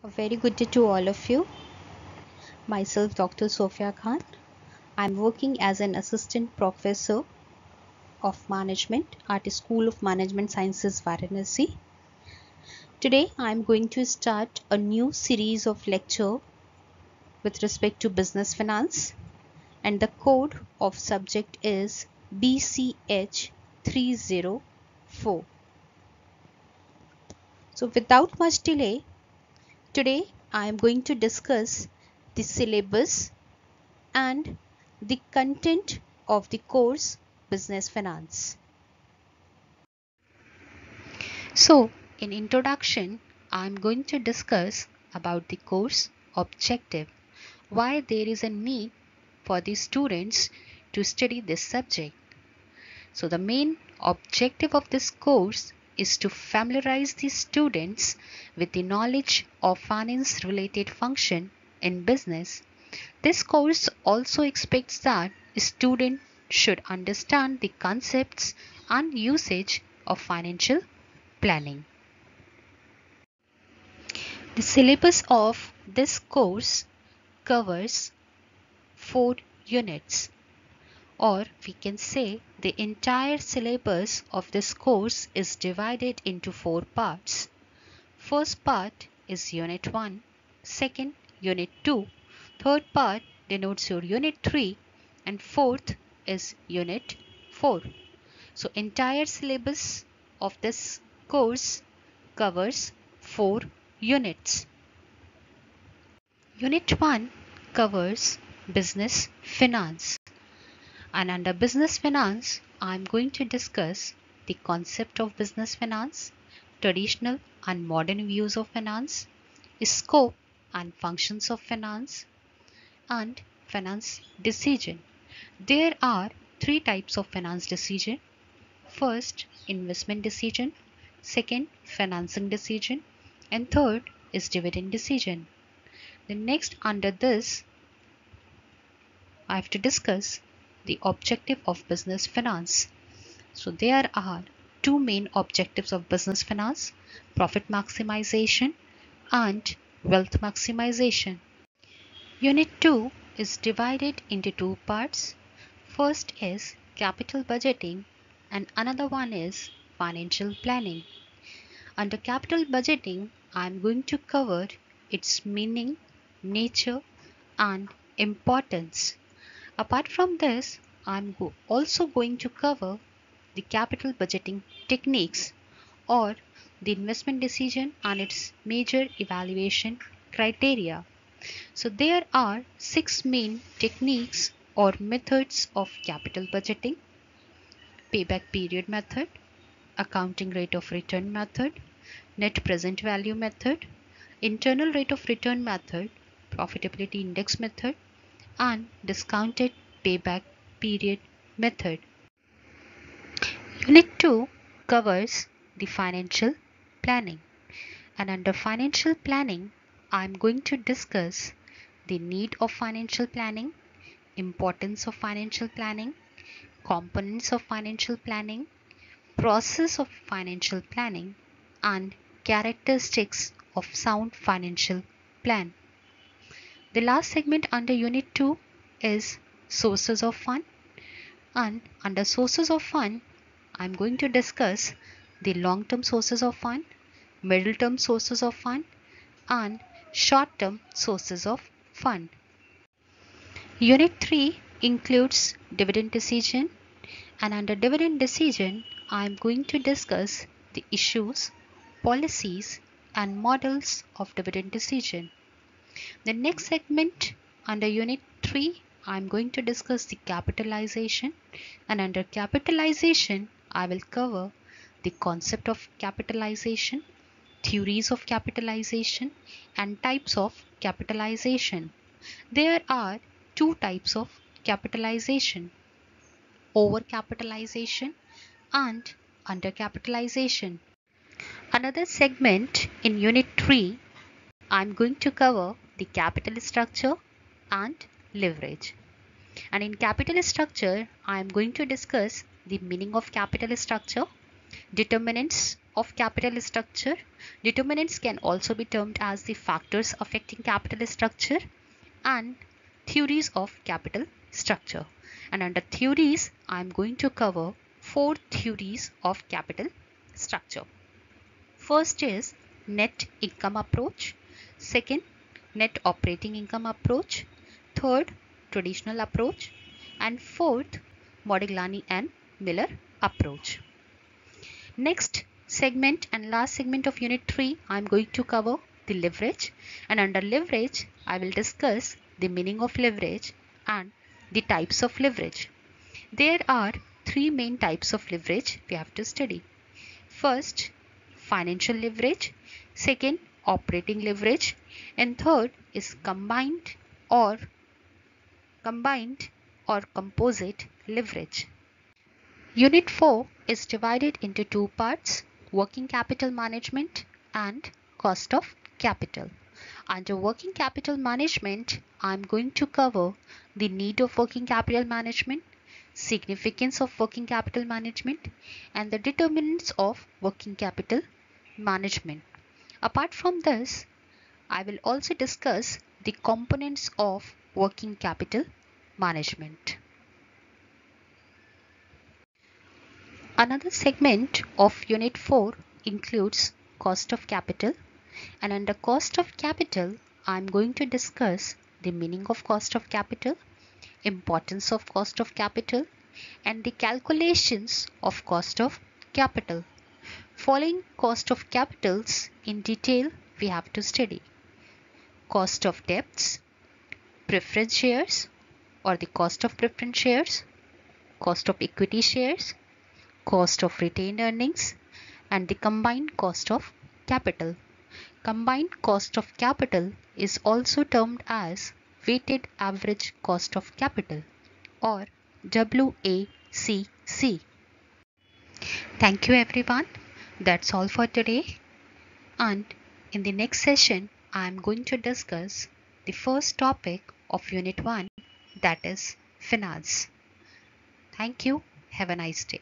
A very good day to all of you. Myself, Dr. Sophia Khan. I'm working as an assistant professor of management at School of Management Sciences, Varanasi. Today, I'm going to start a new series of lecture with respect to business finance, and the code of subject is BCH 304. So without much delay, today I am going to discuss the syllabus and the content of the course Business Finance. So, in introduction, I am going to discuss about the course objective, why there is a need for the students to study this subject. So, the main objective of this course is to familiarize the students with the knowledge of finance related function in business. This course also expects that a student should understand the concepts and usage of financial planning. The syllabus of this course covers 4 units, or we can say the entire syllabus of this course is divided into 4 parts. First part is Unit 1, second Unit 2, third part denotes your Unit 3, and fourth is Unit 4. So entire syllabus of this course covers 4 units. Unit 1 covers business finance, and under business finance I am going to discuss the concept of business finance, traditional and modern views of finance, scope and functions of finance, and finance decision. There are 3 types of finance decision. First, investment decision, second, financing decision, and third is dividend decision. The next under this, I have to discuss the objective of business finance. So there are 2 main objectives of business finance: profit maximization and wealth maximization. Unit 2 is divided into 2 parts. First is capital budgeting and another one is financial planning. Under capital budgeting, I am going to cover its meaning, nature, and importance. Apart from this, I am also going to cover the capital budgeting techniques, or the investment decision and its major evaluation criteria. So there are 6 main techniques or methods of capital budgeting: payback period method, accounting rate of return method, net present value method, internal rate of return method, profitability index method, and discounted payback period method. Unit 2 covers the financial planning, and under financial planning I am going to discuss the need of financial planning, importance of financial planning, components of financial planning, process of financial planning, and characteristics of sound financial plan. The last segment under Unit 2 is sources of fund, and under sources of fund I am going to discuss the long-term sources of fund, middle-term sources of fund, and short-term sources of fund. Unit 3 includes dividend decision, and under dividend decision I am going to discuss the issues, policies, and models of dividend decision. The next segment under Unit 3 I am going to discuss the capitalization, and under capitalization I will cover the concept of capitalization, theories of capitalization, and types of capitalization. There are 2 types of capitalization: overcapitalization and undercapitalization. Another segment in Unit 3, I am going to cover the capital structure and leverage. And in capital structure, I am going to discuss the meaning of capital structure, Determinants of capital structure. Determinants can also be termed as the factors affecting capital structure, and theories of capital structure. And under theories, I am going to cover 4 theories of capital structure. First is net income approach. Second, net operating income approach. Third, traditional approach. And fourth, Modigliani and Miller approach. Next segment and last segment of unit 3, I am going to cover the leverage, and under leverage I will discuss the meaning of leverage and the types of leverage. There are 3 main types of leverage we have to study. First, financial leverage. Second, operating leverage. And third is combined or composite leverage. Unit 4 is divided into 2 parts: working capital management and cost of capital. Under working capital management, I am going to cover the need of working capital management, significance of working capital management, and the determinants of working capital management. Apart from this, I will also discuss the components of working capital management. Another segment of Unit 4 includes cost of capital, and under cost of capital, I am going to discuss the meaning of cost of capital, importance of cost of capital, and the calculations of cost of capital. Following cost of capitals in detail we have to study: cost of debts, preference shares or the cost of preference shares, cost of equity shares, cost of retained earnings, and the combined cost of capital. Combined cost of capital is also termed as weighted average cost of capital, or WACC. Thank you everyone. That's all for today. And in the next session, I am going to discuss the first topic of Unit 1, that is finance. Thank you. Have a nice day.